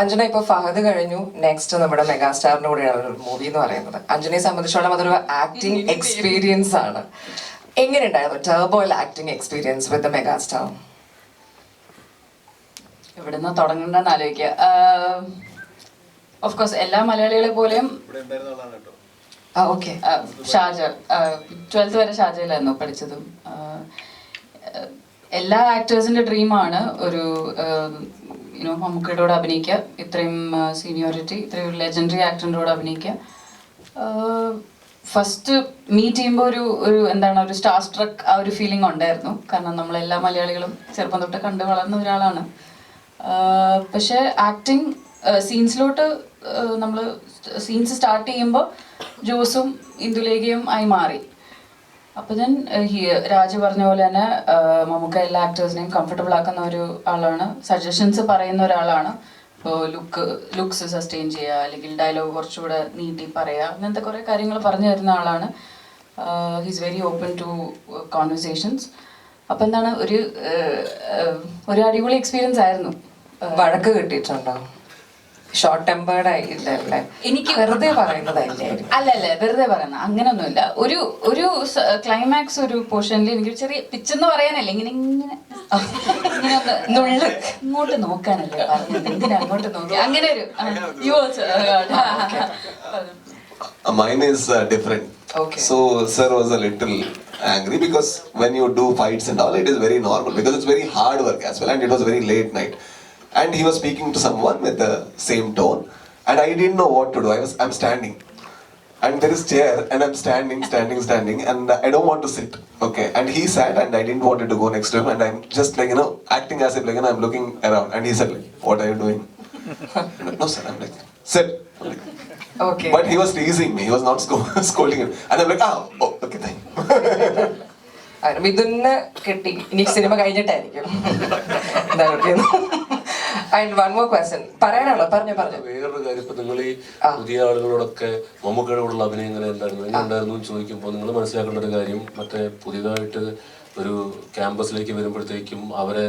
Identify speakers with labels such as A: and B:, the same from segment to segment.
A: അഞ്ജന ഇപ്പൊ ഫഹദ് കഴിഞ്ഞു, നെക്സ്റ്റ് നമ്മുടെ മെഗാസ്റ്റാറിന്റെ കൂടെയാണ് ഒരു മൂവി എന്ന് പറയുന്നത്. അഞ്ജനയെ സംബന്ധിച്ചോളം അതൊരു ആക്ടിങ് എക്സ്പീരിയൻസ് ആണ്. എങ്ങനെയുണ്ടായിരുന്നു ടർബോയിൽ ആക്ടിങ് എക്സ്പീരിയൻസ് വിത്ത് മെഗാസ്റ്റാർ?
B: എവിടുന്ന് തുടങ്ങണ്ടെന്ന് ആലോചിക്കുക. ഓഫ് കോഴ്സ് എല്ലാ മലയാളികളെ പോലെയും ഷാർജ 12th വരെ ഷാർജയിലായിരുന്നു പഠിച്ചതും. എല്ലാ ആക്ടേഴ്സിന്റെ ഡ്രീമാണ് ഒരു മമ്മൂക്കയുടെ കൂടെ അഭിനയിക്കുക, ഇത്രയും സീനിയോറിറ്റി, ഇത്രയും ലെജൻഡറി ആക്ടറിൻ്റെ കൂടെ അഭിനയിക്കുക. ഫസ്റ്റ് മീറ്റ് ചെയ്യുമ്പോൾ ഒരു എന്താണ് ഒരു സ്റ്റാർ സ്ട്രക്ക് ആ ഒരു ഫീലിംഗ് ഉണ്ടായിരുന്നു. കാരണം നമ്മളെല്ലാ മലയാളികളും ചെറുപ്പം തൊട്ട് കണ്ട് വളർന്ന ഒരാളാണ്. പക്ഷേ ആക്ടിങ് സീൻസിലോട്ട് നമ്മൾ സീൻസ് സ്റ്റാർട്ട് ചെയ്യുമ്പോൾ ജോസും ഇന്ദുലേഖയും ആയി മാറി. അപ്പോൾ ഞാൻ രാജു പറഞ്ഞ പോലെ തന്നെ നമുക്ക് എല്ലാ ആക്ടേഴ്സിനെയും കംഫർട്ടബിൾ ആക്കുന്ന ഒരു ആളാണ്, സജഷൻസ് പറയുന്ന ഒരാളാണ്. ഇപ്പോൾ ലുക്സ് സസ്റ്റെയിൻ ചെയ്യുക, അല്ലെങ്കിൽ ഡയലോഗ് കുറച്ചുകൂടെ നീട്ടി പറയുക, അങ്ങനത്തെ കുറേ കാര്യങ്ങൾ പറഞ്ഞു തരുന്ന ആളാണ്. He's very open to conversations. അപ്പം എന്താണ് ഒരു അടിപൊളി എക്സ്പീരിയൻസ് ആയിരുന്നു.
A: വഴക്ക് കിട്ടിയിട്ടുണ്ടോ? ഷോർട്ട് ടെമ്പേർഡ് ആയില്ലേ? എനിക്ക് വെറുതെ പറയുന്നതല്ലേ?
B: അല്ലല്ല, വെറുതെ പറയുന്ന അങ്ങനൊന്നുമില്ല. ഒരു ക്ലൈമാക്സ് ഒരു പോർഷനിൽ എനിക്ക് ചെറിയ പിച്ചെന്ന് പറയാനല്ലേ, ഇങ്ങനെ ഒന്ന് ഇങ്ങോട്ട് നോക്കാനല്ലേ പറഞ്ഞത്, എന്തിനാ അങ്ങോട്ട് നോക്കി അങ്ങനെ ഒരു
C: Mine is different.
A: Okay.
C: So sir was a little angry because when you do fights and all, it is very normal because it's very hard work as well, and it was very late night. And he was speaking to someone with the same tone, and I didn't know what to do. I'm standing, and there is chair, and I'm standing, and I don't want to sit. Okay, and he sat, and I didn't want to go next to him, and I'm just like acting as if like I'm looking around, and he said like, "What are you doing?" No sir, I'm like, sit. I'm like,
A: okay.
C: But he was teasing me. He was not scolding him, and I'm like, oh, okay, thank you.
A: മിഥുന് കിട്ടി, ഇനി സിനിമ കഴിഞ്ഞിട്ടായിരിക്കും. And one more question പറയാനാണോ? പറഞ്ഞു.
D: വേറൊരു കാര്യം, ഇപ്പൊ നിങ്ങൾ ഈ പുതിയ ആളുകളോടൊക്കെ മമ്മൂക്കയുടെ കൂടെയുള്ള അഭിനയം എങ്ങനെ ഉണ്ടായിരുന്നു എന്ന് ചോദിക്കുമ്പോൾ നിങ്ങൾ മനസ്സിലാക്കേണ്ട ഒരു കാര്യം, മറ്റേ പുതിയതായിട്ട് ഒരു ക്യാമ്പസിലേക്ക് വരുമ്പോഴത്തേക്കും അവരെ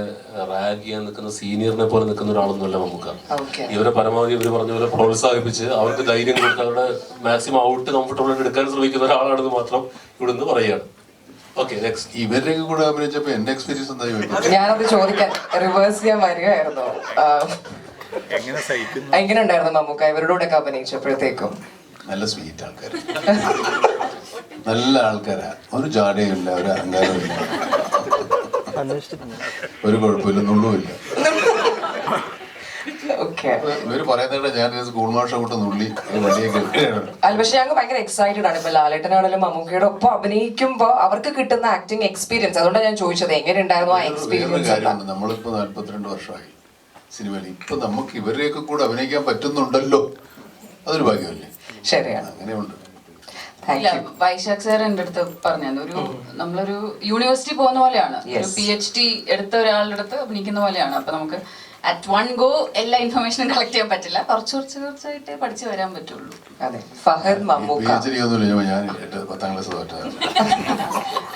D: റാഗ് ചെയ്യാൻ നിൽക്കുന്ന സീനിയറിനെ പോലെ നിൽക്കുന്ന ഒരാളൊന്നുമല്ല മമ്മൂക്ക. ഇവരെ പരമാവധി ഇവർ പറഞ്ഞ പോലെ പ്രോത്സാഹിപ്പിച്ച് അവർക്ക് ധൈര്യം കൊടുത്ത് അവരുടെ മാക്സിമം ഔട്ട് കംഫർട്ടബിൾ ആയിട്ട് എടുക്കാൻ ശ്രമിക്കുന്ന ഒരാളാണെന്ന് മാത്രം ഇവിടുന്ന് പറയുകയാണ്.
E: ഇവരുടെയൊക്കെ കൂടെ അഭിനയിച്ചപ്പോ എന്റെ എക്സ്പീരിയൻസ് എന്താ?
A: ഞാനത് ചോദിക്കാൻ റിവേഴ്സ് ചെയ്യാൻ വരികയായിരുന്നു. എങ്ങനെ ഉണ്ടായിരുന്നു മമ്മൂക്ക ഇവരുടെ കൂടെ ഒക്കെ അഭിനയിച്ചപ്പോഴത്തേക്കും?
E: നല്ല സ്വീറ്റ് ആൾക്കാർ, നല്ല ആൾക്കാരാ. ഒരു ജാടയുമില്ല, ഒരു അഹങ്കാരമില്ല, ഒരു കുഴപ്പമില്ല, നുള്ളുമില്ല. ഇവര് പറയുന്നത് ഞാൻ സ്കൂൾ മാഷ കൂട്ട് നുള്ളി വണ്ടിയൊക്കെ.
A: പക്ഷെ ഞങ്ങൾ ഭയങ്കര എക്സൈറ്റഡ് ആണ്. ഇപ്പൊ ലാലേട്ടനാണെങ്കിലും മമ്മൂക്കയുടെ ഒപ്പം അഭിനയിക്കുമ്പോ അവർക്ക് കിട്ടുന്ന ആക്ടിങ് എക്സ്പീരിയൻസ്, അതുകൊണ്ടാണ് ഞാൻ ചോദിച്ചത് എങ്ങനെ ഉണ്ടായിരുന്നു ആ എക്സ്പീരിയൻസ്.
E: കാര്യമുണ്ട്, നമ്മളിപ്പോ 42 വർഷമായി സിനിമയിൽ. ഇപ്പൊ നമുക്ക് ഇവരെയൊക്കെ കൂടെ അഭിനയിക്കാൻ പറ്റുന്നുണ്ടല്ലോ, അതൊരു ഭാഗ്യമല്ലേ?
A: ശരിയാണ്,
E: അങ്ങനെയുണ്ട്.
B: വൈശാഖ് സാർ എൻ്റെ അടുത്ത് പറഞ്ഞു, നമ്മളൊരു യൂണിവേഴ്സിറ്റി പോകുന്ന പോലെയാണ്, ഒരു PhD എടുത്ത ഒരാളുടെ അടുത്ത് അഭിനയിക്കുന്ന പോലെയാണ്. അപ്പൊ നമുക്ക് അറ്റ് വൺ ഗോ എല്ലാ ഇൻഫർമേഷനും കളക്ട് ചെയ്യാൻ പറ്റില്ല, കുറച്ചായിട്ട് പഠിച്ചു വരാൻ പറ്റുള്ളൂ.
A: അതെ, ഫഹദ് മമ്മൂക്ക
E: ഞാൻ 10ാം ക്ലാസ് തോറ്റതാണ്.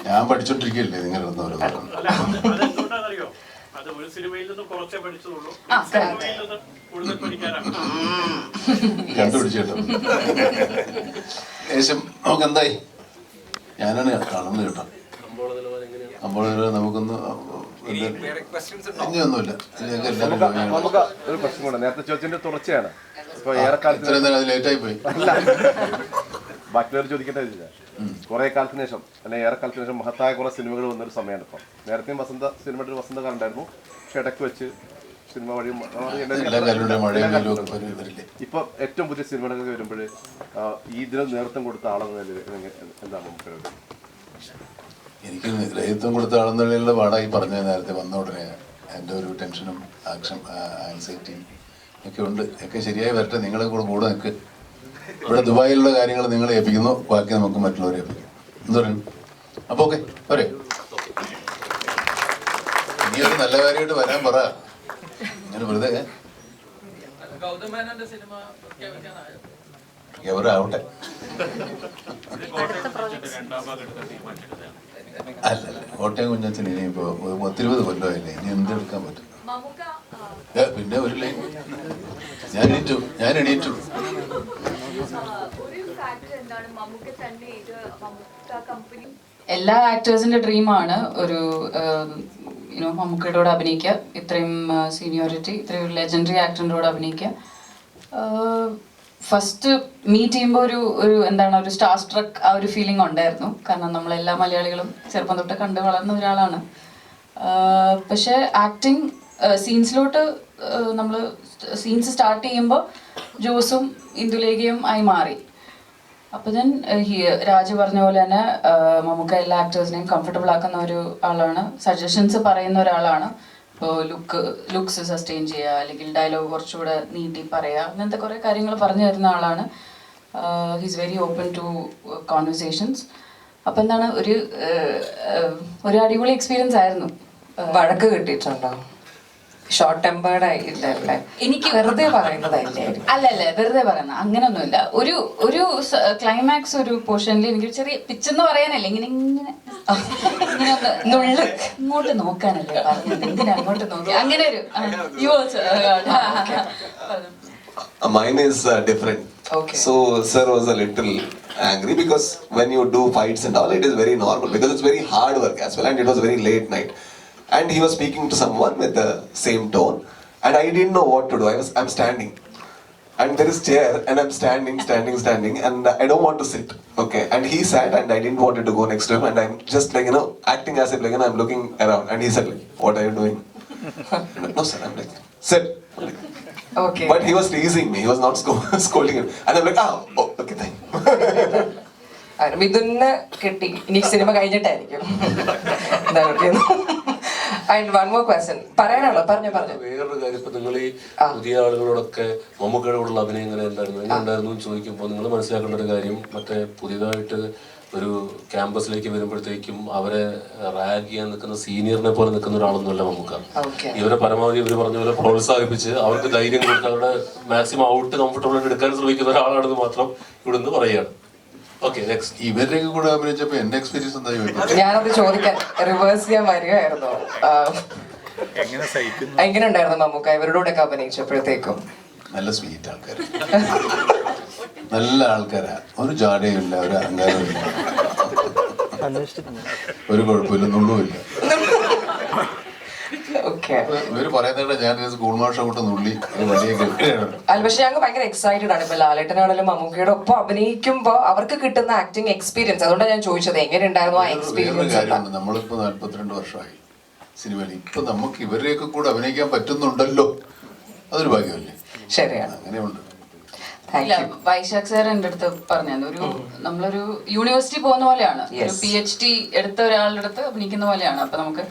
E: ഞാൻ പഠിച്ചോണ്ടിരിക്കല്ലേ നിങ്ങൾ കണ്ടുപിടിച്ചേട്ടോ. ഏകദേശം നമുക്ക് എന്തായി, ഞാനാണ് കാണുന്നത് കേട്ടോ. അപ്പോൾ നമുക്കൊന്ന് ഇനിയൊന്നുമില്ല.
F: ഒരു പ്രശ്നം കൂടെ നേരത്തെ ചോദിച്ചതിന്റെ തുടർച്ചയാണ്.
E: ലേറ്റായി പോയി.
F: ബാക്കിയുള്ളവർ ചോദിക്കട്ടെ. കുറെ കാലത്തിന് ശേഷം അല്ലെങ്കിൽ ഏറെക്കാലത്തിന് ശേഷം മഹത്തായ കുറെ സിനിമകൾ വന്നൊരു സമയമാണ് ഇപ്പം. നേരത്തെയും സിനിമയുടെ ഒരു വസന്തകാലം ഉണ്ടായിരുന്നു, പക്ഷെ ഇടയ്ക്ക് വെച്ച് സിനിമ വഴി ഇപ്പൊ ഏറ്റവും പുതിയ സിനിമകളൊക്കെ വരുമ്പോൾ ഇതിന് നേതൃത്വം കൊടുത്ത ആളെന്ന എന്താണ് നമുക്ക്?
E: എനിക്ക് നേതൃത്വം കൊടുത്ത ആളെന്നുള്ള പാടായി പറഞ്ഞത് നേരത്തെ വന്ന ഉടനെ. എൻ്റെ ഒരു ടെൻഷനും ആൻസൈറ്റിയും ഒക്കെ ഉണ്ട്. ഒക്കെ ശരിയായി വരട്ടെ. നിങ്ങളെ കൂടെ നിൽക്ക്. ഇവിടെ ദുബായിലുള്ള കാര്യങ്ങൾ നിങ്ങളെ ഏൽപ്പിക്കുന്നു, ബാക്കി നമുക്ക് മറ്റുള്ളവരെ ഏൽപ്പിക്കും. എന്ത് പറയുന്നു? അപ്പോൾ ഓക്കെ പോരെ? ഇനി ഒരു നല്ല കാര്യമായിട്ട് വരാൻ പറ. ഇങ്ങനെ വെറുതെ എവരാവട്ടെ. അല്ലല്ല, കോട്ടയം കുഞ്ഞച്ചന് ഇനിയിപ്പോ 20 കൊല്ലമായില്ലേ, ഇനി എന്തെടുക്കാൻ പറ്റും? പിന്നെ ഒരു ലൈൻ ഞാൻ എണീറ്റു
B: എല്ലാ ആക്ടേഴ്സിന്റെ ഡ്രീമാണ് ഒരു മമ്മൂക്കയുടെ കൂടെ അഭിനയിക്കുക, ഇത്രയും സീനിയോറിറ്റി, ഇത്രയും ലെജൻഡറി ആക്ടറിൻ്റെ കൂടെ അഭിനയിക്കുക. ഫസ്റ്റ് മീറ്റ് ചെയ്യുമ്പോൾ ഒരു എന്താണ് ഒരു സ്റ്റാർ സ്ട്രക്ക് ആ ഒരു ഫീലിംഗ് ഉണ്ടായിരുന്നു. കാരണം നമ്മളെല്ലാ മലയാളികളും ചെറുപ്പം തൊട്ട് കണ്ട് വളർന്ന ഒരാളാണ്. പക്ഷേ ആക്ടിങ് സീൻസിലോട്ട് നമ്മൾ സീൻസ് സ്റ്റാർട്ട് ചെയ്യുമ്പോൾ ജോസും ഇന്ദുലേഖയും ആയി മാറി. അപ്പോൾ ഞാൻ രാജു പറഞ്ഞ പോലെ തന്നെ നമുക്ക് എല്ലാ ആക്ടേഴ്സിനെയും കംഫർട്ടബിൾ ആക്കുന്ന ഒരു ആളാണ്, സജഷൻസ് പറയുന്ന ഒരാളാണ്. ഇപ്പോൾ ലുക്സ് സസ്റ്റെയിൻ ചെയ്യുക, അല്ലെങ്കിൽ ഡയലോഗ് കുറച്ചുകൂടെ നീട്ടി പറയുക, അങ്ങനത്തെ കുറേ കാര്യങ്ങൾ പറഞ്ഞു തരുന്ന ആളാണ്. He's very open to conversations. അപ്പം എന്താണ് ഒരു അടിപൊളി എക്സ്പീരിയൻസ് ആയിരുന്നു.
A: വഴക്ക് കിട്ടിയിട്ടുണ്ടോ? ഷോർട്ട് ടെമ്പേർഡ് ആയില്ലേ?
B: എനിക്ക്
A: വെറുതെ പറയുന്നതല്ലേ?
B: അല്ലല്ല, വെറുതെ പറയുന്ന അങ്ങനൊന്നുമില്ല. ഒരു ക്ലൈമാക്സ് ഒരു പോർഷനിൽ എനിക്ക് ചെറിയ പിച്ചെന്ന് പറയാനല്ല, ഇങ്ങനെ ഇങ്ങനെ ഇങ്ങനെ ഒന്ന് ഇങ്ങോട്ട് നോക്കാനല്ലേ പറഞ്ഞത്, എന്തിനാ അങ്ങോട്ട് നോക്കി അങ്ങനെ ഒരു
C: Mine is different.
A: Okay.
C: So sir was a little angry because when you do fights and all, it is very normal because it's very hard work as well, and it was very late night. And he was speaking to someone with the same tone, and I didn't know what to do. I'm standing, and there is chair, and I'm standing, and I don't want to sit. Okay, and he sat, and I didn't want to go next to him, and I'm just like acting as if I'm looking around, and he said like, "What are you doing?" No sir, I'm like, sit.
A: Okay.
C: But he was teasing me. He was not scolding him, and I'm like, okay, thank you.
A: മിഥുന് കിട്ടി. ഇനി സിനിമ കഴിഞ്ഞിട്ടായിരിക്കും. And one more question പറയാനാണോ? പറഞ്ഞു.
D: വേറൊരു കാര്യം, ഇപ്പൊ നിങ്ങൾ ഈ പുതിയ ആളുകളോടൊക്കെ മമ്മൂക്കയുടെ കൂടെയുള്ള അഭിനയം എങ്ങനെ ഉണ്ടായിരുന്നു എന്ന് ചോദിക്കുമ്പോൾ നിങ്ങൾ മനസ്സിലാക്കേണ്ട ഒരു കാര്യം, മറ്റേ പുതിയതായിട്ട് ഒരു ക്യാമ്പസിലേക്ക് വരുമ്പോഴത്തേക്കും അവരെ റാഗ് ചെയ്യാൻ നിൽക്കുന്ന സീനിയറിനെ പോലെ നിൽക്കുന്ന ഒരാളൊന്നുമല്ല മമ്മൂക്ക. ഇവരെ പരമാവധി ഇവർ പറഞ്ഞ പോലെ പ്രോത്സാഹിപ്പിച്ച് അവർക്ക് ധൈര്യം കൊടുത്ത് അവരുടെ മാക്സിമം ഔട്ട് കംഫർട്ടബിൾ ആയിട്ട് എടുക്കാൻ ശ്രമിക്കുന്ന ഒരാളാണെന്ന് മാത്രം ഇവിടുന്ന് പറയുകയാണ്. Okay, next.
E: ഇവരുടെയൊക്കെ കൂടെ അഭിനയിച്ചപ്പോ എന്റെ എക്സ്പീരിയൻസ് എന്താ?
A: ഞാനത് ചോദിക്കാൻ റിവേഴ്സ് ചെയ്യാൻ വരികയായിരുന്നു. എങ്ങനെ ഉണ്ടായിരുന്നു മമ്മൂക്ക ഇവരുടെ ഒക്കെ അഭിനയിച്ചപ്പോഴത്തേക്കും?
E: നല്ല സ്വീറ്റ് ആൾക്കാർ, നല്ല ആൾക്കാരാ. ഒരു ജാടയുമില്ല, ഒരു അഹങ്കാരമില്ല, ഒരു കുഴപ്പമില്ല, നുള്ളുമില്ല. ഇവര് പറയുന്നത് ഞാൻ സ്കൂൾ മാഷ കൂട്ട് നുള്ളി വടിയൊക്കെ.
A: അല്ല, പക്ഷെ ഞങ്ങൾ ഭയങ്കര എക്സൈറ്റഡ് ആണ്. ഇപ്പൊ ലാലേട്ടനാണെങ്കിലും മമ്മൂക്കയുടെ ഒപ്പം അഭിനയിക്കുമ്പോ അവർക്ക് കിട്ടുന്ന ആക്ടിങ് എക്സ്പീരിയൻസ്, അതുകൊണ്ടാണ് ഞാൻ ചോദിച്ചത് എങ്ങനെ ഉണ്ടായിരുന്നു ആ എക്സ്പീരിയൻസ്.
E: കാര്യമുണ്ട്, നമ്മളിപ്പോ 42 വർഷമായി സിനിമയിൽ. ഇപ്പൊ നമുക്ക് ഇവരെയൊക്കെ കൂടെ അഭിനയിക്കാൻ പറ്റുന്നുണ്ടല്ലോ, അതൊരു ഭാഗ്യമല്ലേ?
A: ശരിയാണ്,
E: അങ്ങനെയുണ്ട്.
B: ഇല്ല, വൈശാഖ് സാർ എൻ്റെ അടുത്ത് പറഞ്ഞു, നമ്മളൊരു യൂണിവേഴ്സിറ്റി പോകുന്ന പോലെയാണ്, ഒരു PhD എടുത്ത ഒരാളുടെ അടുത്ത് അഭിനയിക്കുന്ന പോലെയാണ്. അപ്പൊ നമുക്ക്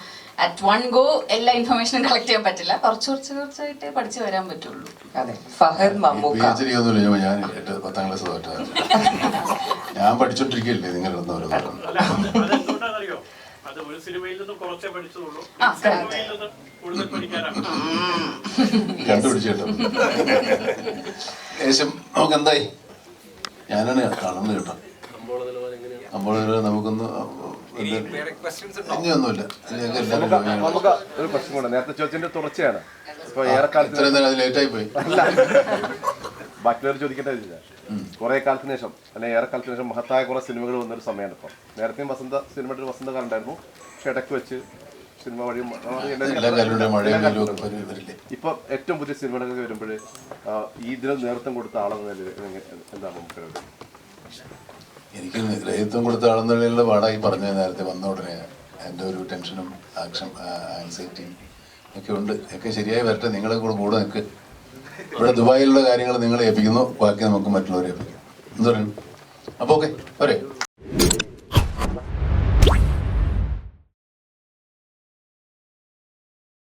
B: അറ്റ് വൺ ഗോ എല്ലാ ഇൻഫർമേഷനും കളക്ട് ചെയ്യാൻ പറ്റില്ല, കുറച്ചായിട്ട് പഠിച്ചു വരാൻ പറ്റുള്ളൂ.
A: അതെ, ഫഹദ് മമ്മൂക്ക.
E: PhD ഒന്നുമില്ല, ഞാൻ 10ാം ക്ലാസ് തോറ്റാണ്. ഞാൻ പഠിച്ചോണ്ടിരിക്കല്ലേ നിങ്ങളുടെ കണ്ടുപിടിച്ചേട്ടോ. ഏകദേശം നമുക്ക് എന്തായി, ഞാനാണ് കാണുന്നത് കേട്ടോ. അപ്പോൾ നമുക്കൊന്ന് ഇനിയൊന്നുമില്ല.
F: നമുക്ക് ഒരു പ്രശ്നം കൊണ്ട് നേരത്തെ ചോദിച്ചതിന്റെ തുടർച്ചയാണ്. ഇപ്പൊ ഏറെക്കാലത്ത്
E: ലേറ്റായി പോയി.
F: ബാക്കിയുള്ളവർ ചോദിക്കേണ്ടത് കുറെ കാലത്തിന് ശേഷം അല്ലെങ്കിൽ ഏറെക്കാലത്തിന് ശേഷം മഹത്തായ കുറെ സിനിമകൾ വന്നൊരു സമയമാണ് ഇപ്പം. നേരത്തെയും സിനിമയുടെ ഒരു വസന്തകാലം ഉണ്ടായിരുന്നു, പക്ഷെ ഇടയ്ക്ക് വെച്ച് സിനിമ വഴി ഇപ്പൊ ഏറ്റവും പുതിയ സിനിമകളൊക്കെ വരുമ്പോൾ ഈ ഇതിന് നേതൃത്വം കൊടുത്ത ആളെന്ന എന്താണ് നമുക്ക്?
E: എനിക്ക് നേതൃത്വം കൊടുത്ത ആളെന്നുള്ള പാടായി പറഞ്ഞത് നേരത്തെ വന്ന ഉടനെ എൻ്റെ ഒരു ടെൻഷനും ആൻസൈറ്റിയും ഒക്കെ ഉണ്ട്. ഒക്കെ ശരിയായി വരട്ടെ. നിങ്ങളെ കൂടെ നിൽക്ക്. ഇവിടെ ദുബായിലുള്ള കാര്യങ്ങൾ നിങ്ങളെ ഏൽപ്പിക്കുന്നു, ബാക്കി നമുക്ക് മറ്റുള്ളവരെ ഏൽപ്പിക്കും. എന്ത് പറയുന്നു? അപ്പോൾ ഓക്കെ, പോരെ.